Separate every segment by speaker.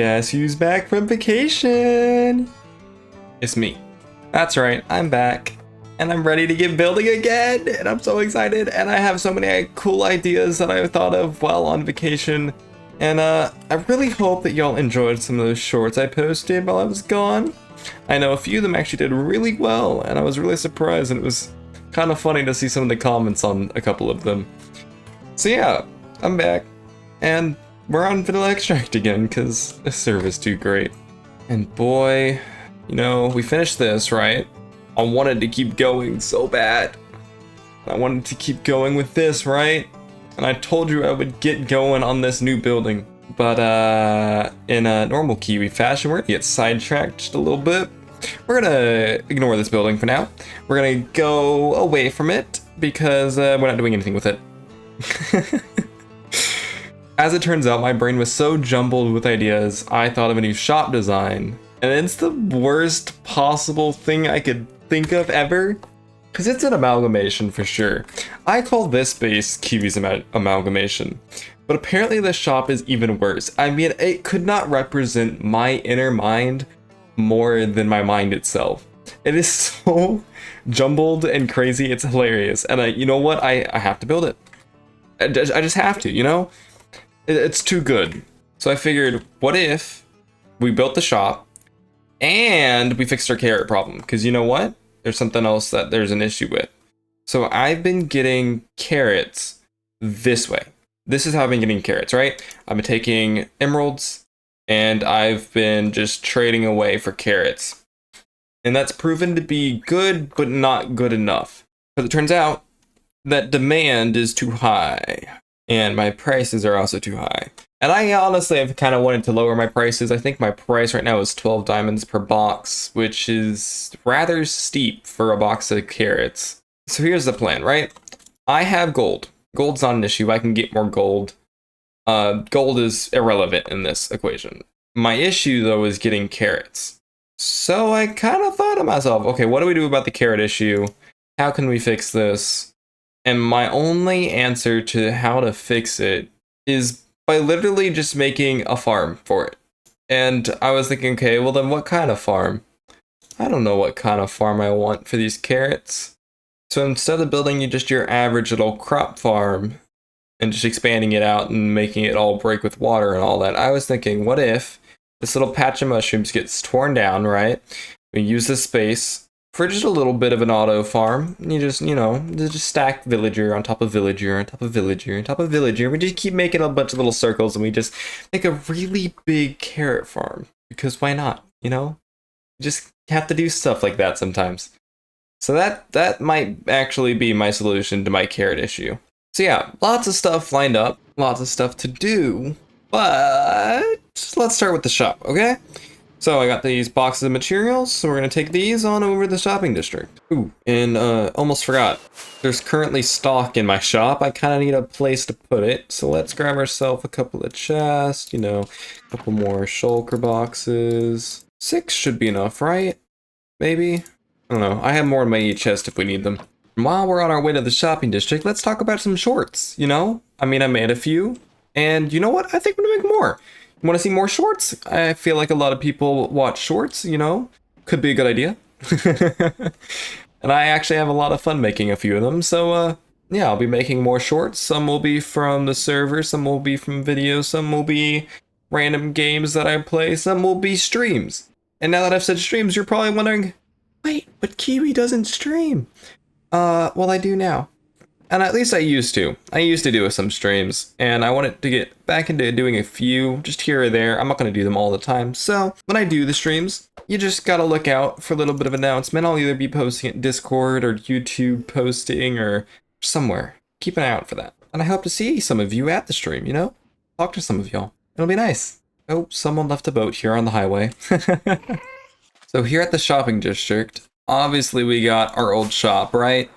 Speaker 1: Guess who's back from vacation? It's me. That's right, I'm back. And I'm ready to get building again! And I'm so excited, and I have so many cool ideas that I thought of while on vacation. And I really hope that y'all enjoyed some of those shorts I posted while I was gone. I know a few of them actually did really well, and I was really surprised, and it was kind of funny to see some of the comments on a couple of them. So yeah, I'm back, and we're on vanilla extract again, because the server's too great. And boy, you know, we finished this, right? I wanted to keep going so bad. I wanted to keep going with this, right? And I told you I would get going on this new building. But in a normal Kiwi fashion, we're gonna get sidetracked just a little bit. We're gonna ignore this building for now. We're gonna go away from it because we're not doing anything with it. As it turns out, my brain was so jumbled with ideas, I thought of a new shop design. And it's the worst possible thing I could think of ever. Because it's an amalgamation for sure. I call this base Kiwi's amalgamation. But apparently the shop is even worse. I mean, it could not represent my inner mind more than my mind itself. It is so jumbled and crazy, it's hilarious. And you know what? I have to build it. I just have to, you know? It's too good. So I figured, what if we built the shop and we fixed our carrot problem? Because you know what? There's something else that there's an issue with. So I've been getting carrots this way. This is how I've been getting carrots, right? I've been taking emeralds and I've been just trading away for carrots. And that's proven to be good, but not good enough. Because it turns out that demand is too high. And my prices are also too high. And I honestly have kind of wanted to lower my prices. I think my price right now is 12 diamonds per box, which is rather steep for a box of carrots. So here's the plan, right? I have gold. Gold's not an issue. I can get more gold. Gold is irrelevant in this equation. My issue, though, is getting carrots. So I kind of thought to myself, okay, what do we do about the carrot issue? How can we fix this? And my only answer to how to fix it is by literally just making a farm for it. And I was thinking, okay, well then what kind of farm? I don't know what kind of farm I want for these carrots. So instead of building just your average little crop farm and just expanding it out and making it all break with water and all that, I was thinking, what if this little patch of mushrooms gets torn down, right? We use this space for just a little bit of an auto farm. You just, you know, just stack villager on top of villager on top of villager on top of villager. We just keep making a bunch of little circles and we just make a really big carrot farm. Because why not, you know? You just have to do stuff like that sometimes. So that might actually be my solution to my carrot issue. So yeah, lots of stuff lined up, lots of stuff to do, but let's start with the shop, okay? So I got these boxes of materials, so we're gonna take these on over to the shopping district. Ooh, and almost forgot. There's currently stock in my shop. I kind of need a place to put it, so let's grab ourselves a couple of chests, you know, a couple more shulker boxes. 6 should be enough, right? Maybe? I don't know. I have more in my chest if we need them. And while we're on our way to the shopping district, let's talk about some shorts, you know? I mean, I made a few, and you know what? I think we're gonna make more. Want to see more shorts? I feel like a lot of people watch shorts, you know? Could be a good idea. And I actually have a lot of fun making a few of them, so yeah, I'll be making more shorts. Some will be from the server, some will be from videos, some will be random games that I play, some will be streams. And now that I've said streams, you're probably wondering, wait, but Kiwi doesn't stream. Well, I do now. And at least I used to. I used to do some streams, and I wanted to get back into doing a few, just here or there. I'm not going to do them all the time. So when I do the streams, you just got to look out for a little bit of announcement. I'll either be posting at Discord or YouTube posting or somewhere. Keep an eye out for that. And I hope to see some of you at the stream, you know? Talk to some of y'all. It'll be nice. Oh, someone left a boat here on the highway. So here at the shopping district, obviously we got our old shop, right?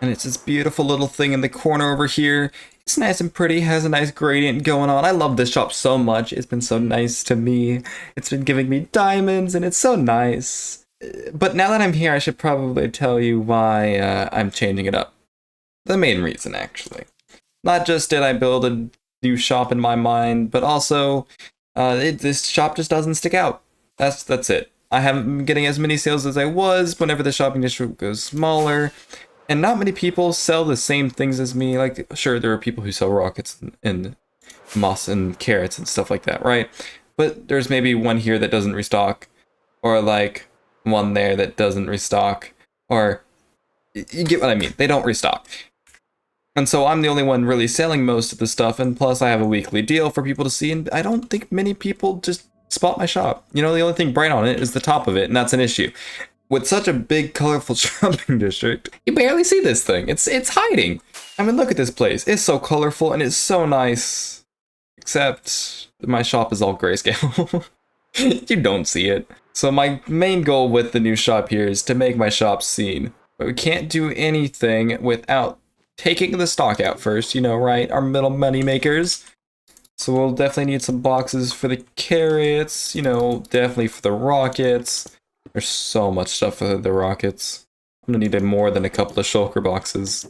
Speaker 1: And it's this beautiful little thing in the corner over here. It's nice and pretty, has a nice gradient going on. I love this shop so much. It's been so nice to me. It's been giving me diamonds and it's so nice. But now that I'm here, I should probably tell you why I'm changing it up. The main reason, actually. Not just did I build a new shop in my mind, but also This shop just doesn't stick out. That's it. I haven't been getting as many sales as I was whenever the shopping district goes smaller. And not many people sell the same things as me. Like, sure, there are people who sell rockets and moss and carrots and stuff like that, right? But there's maybe one here that doesn't restock, or like one there that doesn't restock, or you get what I mean. They don't restock. And so I'm the only one really selling most of the stuff, and plus I have a weekly deal for people to see, and I don't think many people just spot my shop. You know, the only thing bright on it is the top of it, and that's an issue. With such a big, colorful shopping district, you barely see this thing. It's hiding. I mean, look at this place. It's so colorful and it's so nice. Except my shop is all grayscale. You don't see it. So my main goal with the new shop here is to make my shop seen. But we can't do anything without taking the stock out first, you know, right? Our middle money makers. So we'll definitely need some boxes for the carrots, you know, definitely for the rockets. There's so much stuff for the rockets. I'm gonna need more than a couple of shulker boxes.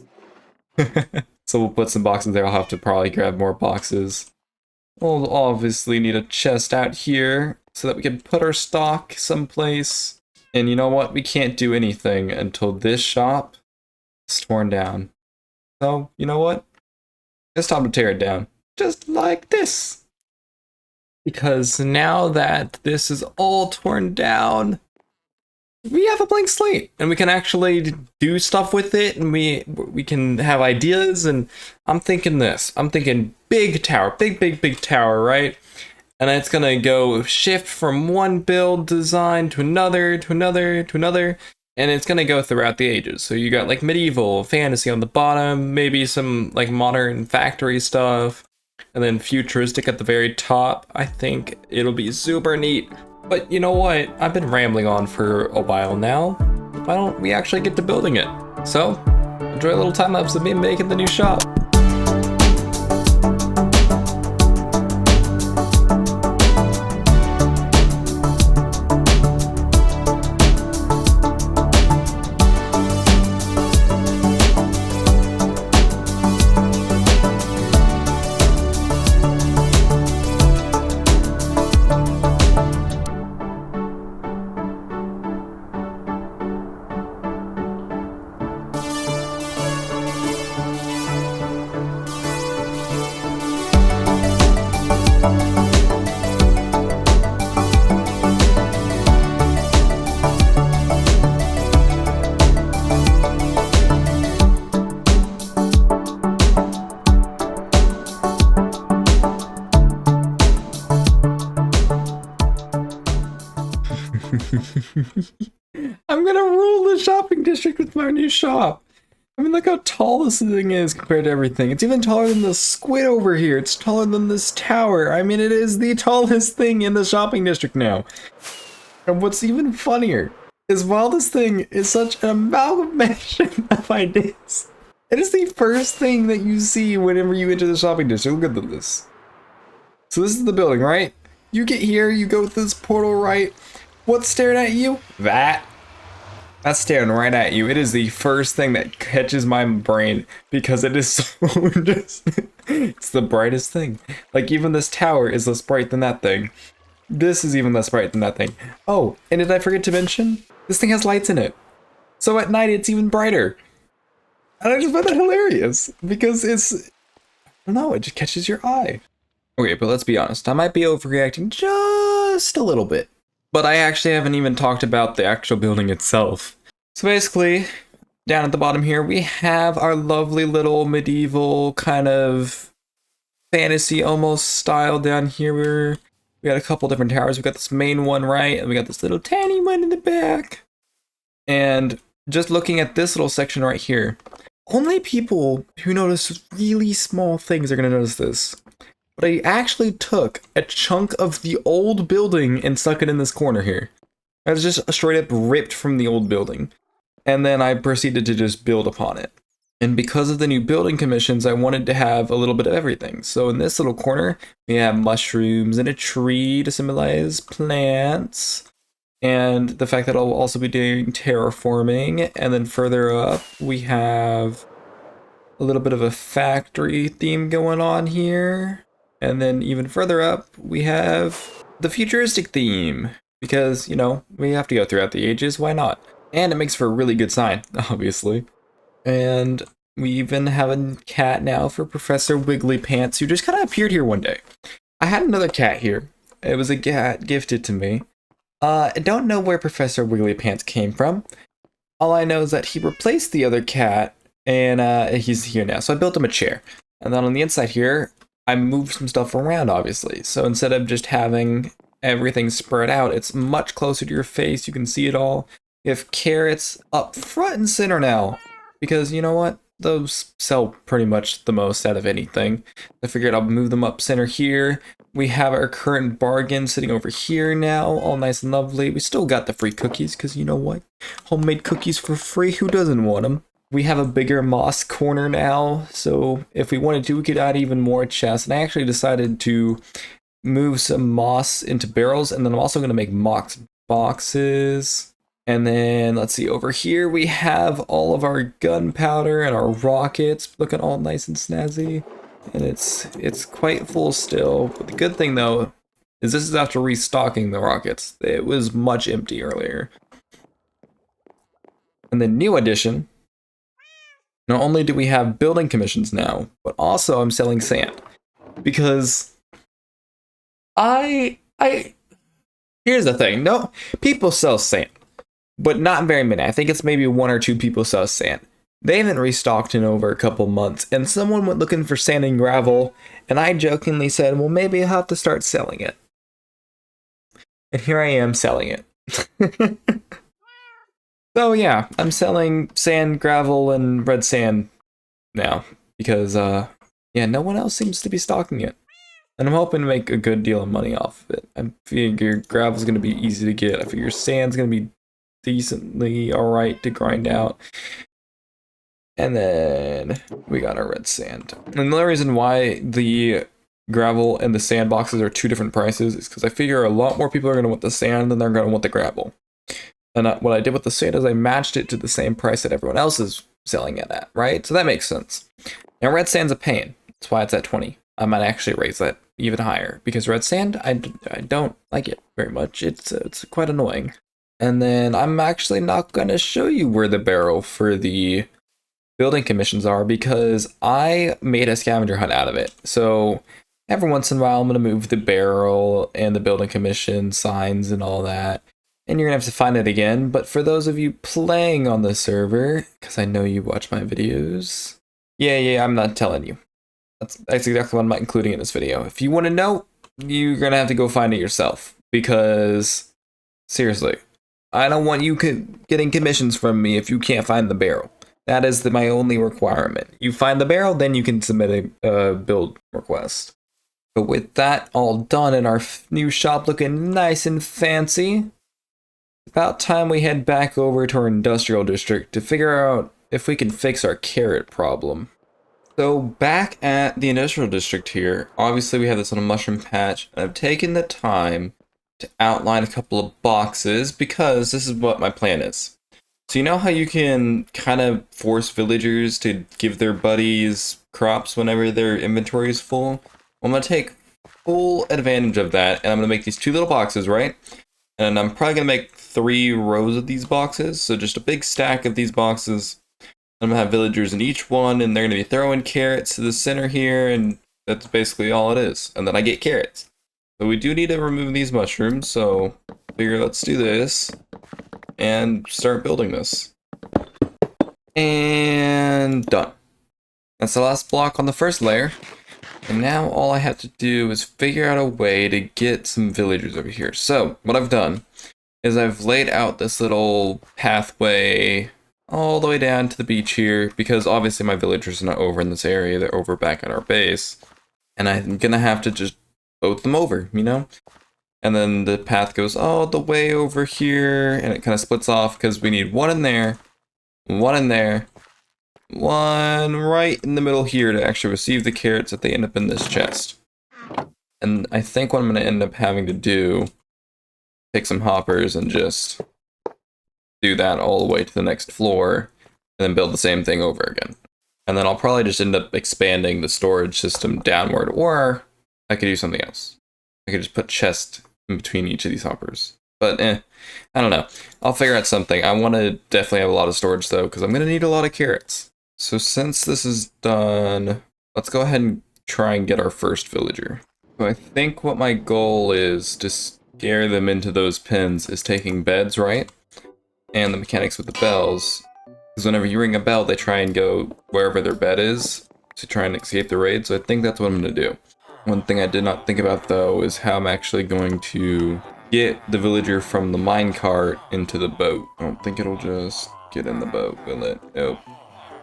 Speaker 1: So we'll put some boxes there. I'll have to probably grab more boxes. We'll obviously need a chest out here so that we can put our stock someplace. And you know what? We can't do anything until this shop is torn down. So, you know what? It's time to tear it down. Just like this. Because now that this is all torn down, we have a blank slate, and we can actually do stuff with it, and we can have ideas. And I'm thinking this. I'm thinking big tower, big tower, right? And it's gonna go shift from one build design to another, and it's gonna go throughout the ages. So you got like medieval, fantasy on the bottom, maybe some like modern factory stuff, and then futuristic at the very top. I think it'll be super neat. But you know what? I've been rambling on for a while now. Why don't we actually get to building it? So, enjoy a little time lapse of me making the new shop. I'm gonna rule the shopping district with my new shop. I mean, look how tall this thing is compared to everything. It's even taller than the squid over here. It's taller than this tower. I mean, it is the tallest thing in the shopping district now. And what's even funnier is while this thing is such an amalgamation of ideas, it is the first thing that you see whenever you enter the shopping district. Look at this. So this is the building, right? You get here, you go through this portal, right? What's staring at you? That's staring right at you. It is the first thing that catches my brain because it is so just, it's the brightest thing. Like even this tower is less bright than that thing. This is even less bright than that thing. Oh, and did I forget to mention? This thing has lights in it. So at night it's even brighter. And I just find that hilarious because it's, I don't know, it just catches your eye. Okay, but let's be honest. I might be overreacting just a little bit. But I actually haven't even talked about the actual building itself. So basically, down at the bottom here, we have our lovely little medieval kind of fantasy almost style down here. We got a couple different towers. We got this main one, right? And we got this little tiny one in the back. And just looking at this little section right here, only people who notice really small things are going to notice this. But I actually took a chunk of the old building and stuck it in this corner here. I was just straight up ripped from the old building. And then I proceeded to just build upon it. And because of the new building commissions, I wanted to have a little bit of everything. So in this little corner, we have mushrooms and a tree to symbolize plants. And the fact that I'll also be doing terraforming. And then further up, we have a little bit of a factory theme going on here. And then even further up, we have the futuristic theme. Because, you know, we have to go throughout the ages, why not? And it makes for a really good sign, obviously. And we even have a cat now for Professor Wiggly Pants, who just kind of appeared here one day. I had another cat here. It was a cat gifted to me. I don't know where Professor Wiggly Pants came from. All I know is that he replaced the other cat, and he's here now. So I built him a chair. And then on the inside here, I moved some stuff around, obviously. So instead of just having everything spread out, it's much closer to your face. You can see it all. You have carrots up front and center now. Because you know what? Those sell pretty much the most out of anything. I figured I'll move them up center here. We have our current bargain sitting over here now, all nice and lovely. We still got the free cookies, because you know what? Homemade cookies for free, who doesn't want them? We have a bigger moss corner now, so if we wanted to, we could add even more chests. And I actually decided to move some moss into barrels, and then I'm also going to make moss boxes. And then, let's see, over here we have all of our gunpowder and our rockets looking all nice and snazzy. And it's quite full still. But the good thing, though, is this is after restocking the rockets. It was much empty earlier. And the new addition, not only do we have building commissions now, but also I'm selling sand. Because here's the thing. No, people sell sand. But not very many. I think it's maybe 1 or 2 people sell sand. They haven't restocked in over a couple months, and someone went looking for sand and gravel, and I jokingly said, well, maybe I'll have to start selling it. And here I am selling it. So yeah, I'm selling sand, gravel, and red sand now, because yeah, no one else seems to be stocking it. And I'm hoping to make a good deal of money off of it. I figure gravel's going to be easy to get. I figure sand's going to be decently alright to grind out. And then we got our red sand. And another reason why the gravel and the sand boxes are 2 different prices is because I figure a lot more people are going to want the sand than they're going to want the gravel. And what I did with the sand is I matched it to the same price that everyone else is selling it at, right? So that makes sense. Now red sand's a pain. That's why it's at 20. I might actually raise that even higher because red sand, I don't like it very much. It's quite annoying. And then I'm actually not going to show you where the barrel for the building commissions are because I made a scavenger hunt out of it. So every once in a while, I'm going to move the barrel and the building commission signs and all that. And you're going to have to find it again. But for those of you playing on the server, because I know you watch my videos. Yeah, I'm not telling you. That's exactly what I'm not including in this video. If you want to know, you're going to have to go find it yourself. Because, seriously, I don't want you getting commissions from me if you can't find the barrel. That is my only requirement. You find the barrel, then you can submit a build request. But with that all done and our new shop looking nice and fancy, about time we head back over to our industrial district to figure out if we can fix our carrot problem. So back at the industrial district here, obviously we have this little mushroom patch, and I've taken the time to outline a couple of boxes because this is what my plan is. So you know how you can kind of force villagers to give their buddies crops whenever their inventory is full? Well, I'm going to take full advantage of that, and I'm going to make these 2 little boxes, right? And I'm probably going to make 3 rows of these boxes, so just a big stack of these boxes. I'm going to have villagers in each one, and they're going to be throwing carrots to the center here, and that's basically all it is. And then I get carrots. So we do need to remove these mushrooms, so figure let's do this and start building this. And done. That's the last block on the first layer. And now all I have to do is figure out a way to get some villagers over here. So what I've done is I've laid out this little pathway all the way down to the beach here because obviously my villagers are not over in this area. They're over back at our base. And I'm going to have to just boat them over, you know? And then the path goes all the way over here and it kind of splits off because we need 1 in there, 1 in there, 1 right in the middle here to actually receive the carrots that they end up in this chest. And I think what I'm going to end up having to do, take some hoppers and just do that all the way to the next floor and then build the same thing over again. And then I'll probably just end up expanding the storage system downward, or I could do something else. I could just put chest in between each of these hoppers. But I don't know. I'll figure out something. I want to definitely have a lot of storage though, because I'm going to need a lot of carrots. So since this is done, let's go ahead and try and get our first villager. So I think what my goal is to scare them into those pens is taking beds, right? And the mechanics with the bells. Because whenever you ring a bell, they try and go wherever their bed is to try and escape the raid. So I think that's what I'm going to do. One thing I did not think about though is how I'm actually going to get the villager from the minecart into the boat. I don't think it'll just get in the boat, will it? Nope.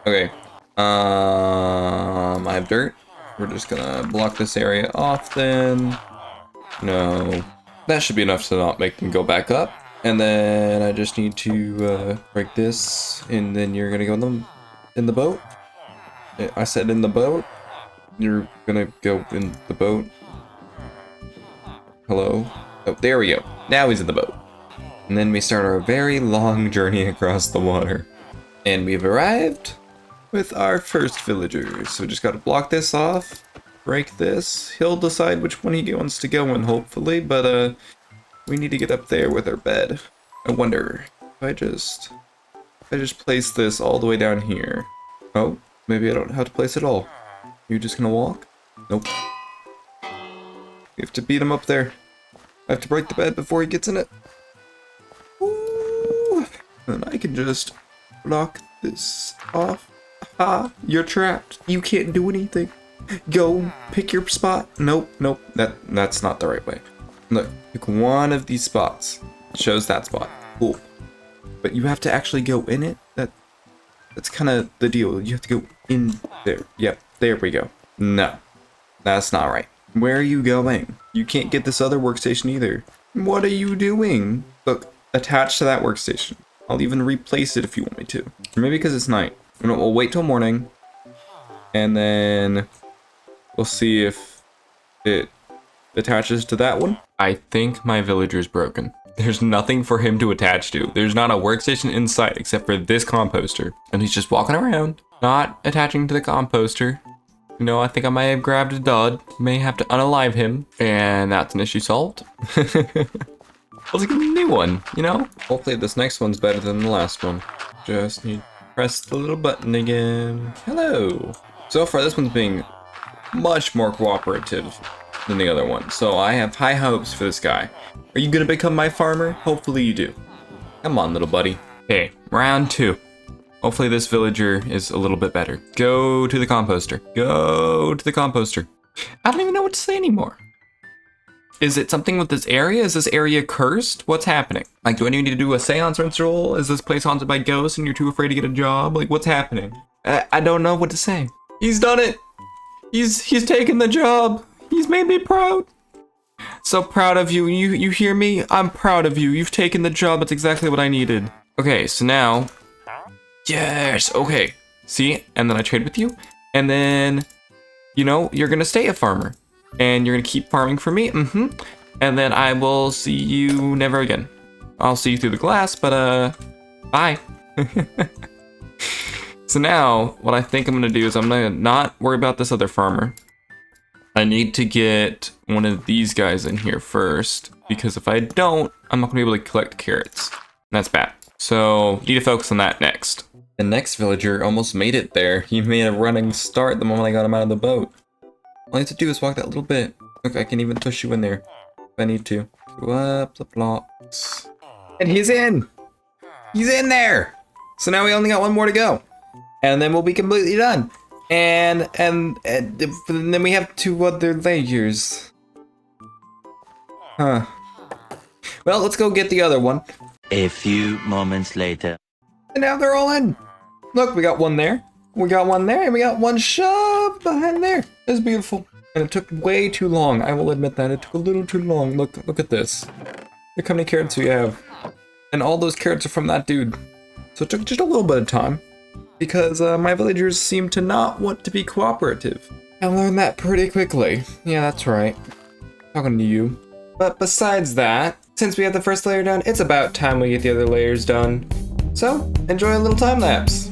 Speaker 1: Okay. I have dirt. We're just gonna block this area off then. No. That should be enough to not make them go back up. And then I just need to break this, and then you're gonna go in the boat. I said in the boat. You're gonna go in the boat. Hello? Oh, there we go. Now he's in the boat. And then we start our very long journey across the water. And we've arrived with our first villager. So we just gotta block this off, break this. He'll decide which one he wants to go in, hopefully, but we need to get up there with our bed. I wonder if I just place this all the way down here. Oh, maybe I don't have to place it all. You're just gonna walk? Nope. We have to beat him up there. I have to break the bed before he gets in it. Ooh. And I can just block this off. Ha! You're trapped. You can't do anything. Go pick your spot. Nope, nope. That's not the right way. Look, pick one of these spots. It shows that spot. Cool. But you have to actually go in it. That's kind of the deal. You have to go in there. Yep, there we go. No, that's not right. Where are you going? You can't get this other workstation either. What are you doing? Look, attached to that workstation. I'll even replace it if you want me to. Or maybe because it's night. We'll wait till morning. And then we'll see if it attaches to that one. I think my villager's broken. There's nothing for him to attach to. There's not a workstation in sight except for this composter. And he's just walking around, not attaching to the composter. You know, I think I might have grabbed a dud. May have to unalive him. And that's an issue solved. Let's get a new one, you know? Hopefully this next one's better than the last one. Just need to press the little button again. Hello. So far this one's being much more cooperative than the other one. So I have high hopes for this guy. Are you gonna become my farmer? Hopefully you do. Come on, little buddy. Okay, round 2. Hopefully this villager is a little bit better. Go to the composter. Go to the composter. I don't even know what to say anymore. Is it something with this area? Is this area cursed? What's happening? Like, do I need to do a seance ritual? Is this place haunted by ghosts and you're too afraid to get a job? Like, what's happening? I don't know what to say. He's done it. He's taken the job. He's made me proud. So proud of you. You hear me? I'm proud of you. You've taken the job. That's exactly what I needed. Okay, so now... Yes, okay. See? And then I trade with you. And then, you know, you're gonna stay a farmer. And you're gonna keep farming for me. And then I will see you never again. I'll see you through the glass, but bye. So now, what I think I'm gonna do is I'm gonna not worry about this other farmer. I need to get one of these guys in here first, because if I don't, I'm not gonna be able to collect carrots. And that's bad. So, need to focus on that next. The next villager almost made it there. He made a running start the moment I got him out of the boat. All I have to do is walk that little bit. Look, I can even push you in there if I need to. Go up the blocks. And he's in! He's in there! So now we only got one more to go. And then we'll be completely done. And then we have 2 other layers. Huh. Well, let's go get the other one.
Speaker 2: A few moments later.
Speaker 1: And now they're all in. Look, we got one there. We got one there, and we got one shoved behind there. It's beautiful. And it took way too long. I will admit that. It took a little too long. Look at this. Look how many carrots we have. And all those carrots are from that dude. So it took just a little bit of time. Because my villagers seem to not want to be cooperative. I learned that pretty quickly. Yeah, that's right. Talking to you. But besides that, since we have the first layer done, it's about time we get the other layers done. So, enjoy a little time lapse.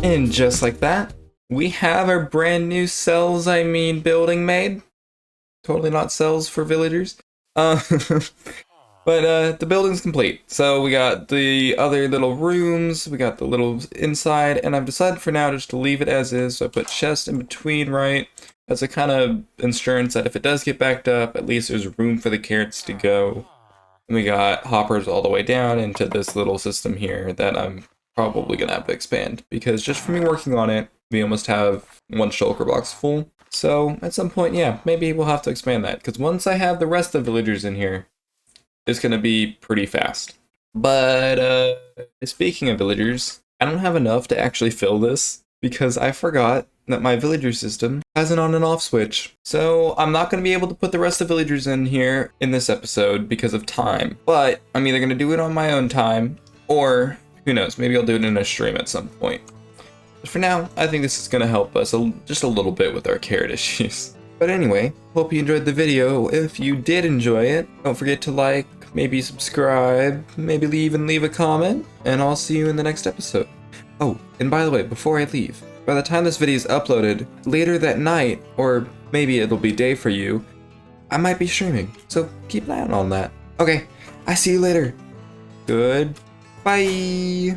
Speaker 1: And just like that, we have our brand new building made. Totally not cells for villagers. But the building's complete. So we got the other little rooms, we got the little inside, and I've decided for now just to leave it as is. So I put chest in between, right? As a kind of insurance that if it does get backed up, at least there's room for the carrots to go. And we got hoppers all the way down into this little system here that I'm probably gonna have to expand. Because just from me working on it, we almost have one shulker box full. So at some point, yeah, maybe we'll have to expand that. Because once I have the rest of the villagers in here, it's gonna be pretty fast. But speaking of villagers, I don't have enough to actually fill this because I forgot that my villager system has an on and off switch. So I'm not gonna be able to put the rest of the villagers in here in this episode because of time. But I'm either gonna do it on my own time, or who knows, maybe I'll do it in a stream at some point. But for now, I think this is gonna help us just a little bit with our carrot issues. But anyway, hope you enjoyed the video. If you did enjoy it, don't forget to like, maybe subscribe, maybe leave a comment, and I'll see you in the next episode. Oh, and by the way, before I leave, by the time this video is uploaded, later that night, or maybe it'll be day for you, I might be streaming, so keep an eye out on that. Okay, I see you later. Goodbye.